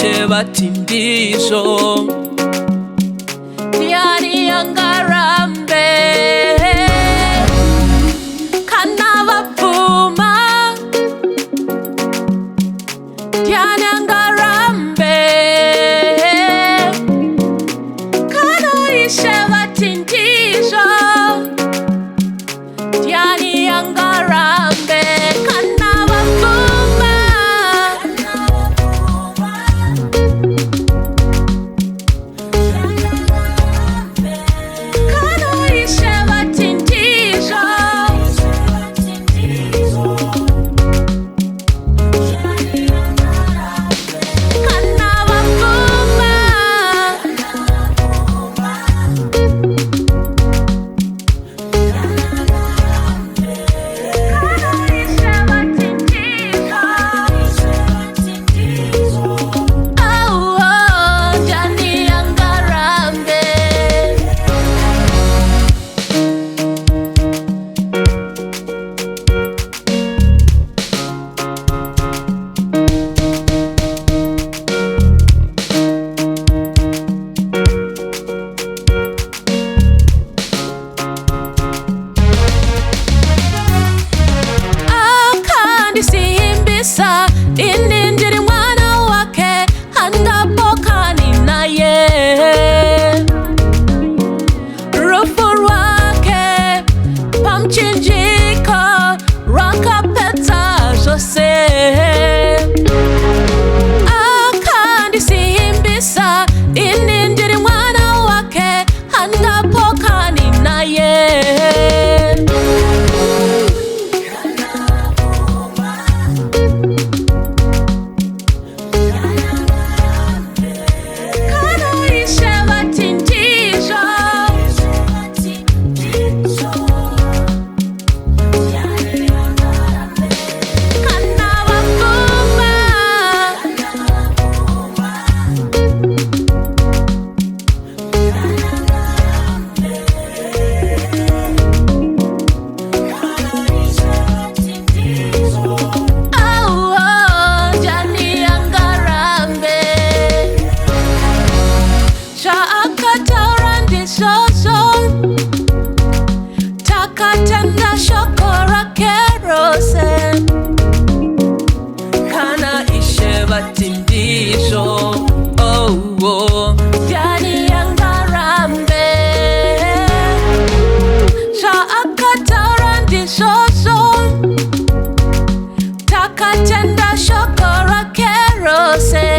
ishe vati ndizvo. Ndiani angarambe kana vapfuma? Ndiani angarambe kana ishe vati ndizvo? Ndiani angarambe kana vapfuma? Kana ishe vati ndizvo? Kana vapfuma? Akandisimbisa, ini ndiri mwana wake, handapokani naye. Rufu rwake pamchinjiko rwakapedza zvose. Akandisimbisa, ini ndiri mwana wake, handapokani naye. Takatenda shokora kerose kana ishe vati ndizvo. Ndiani angarambe zvaakataura ndizvozvo. Takatenda shokora kerose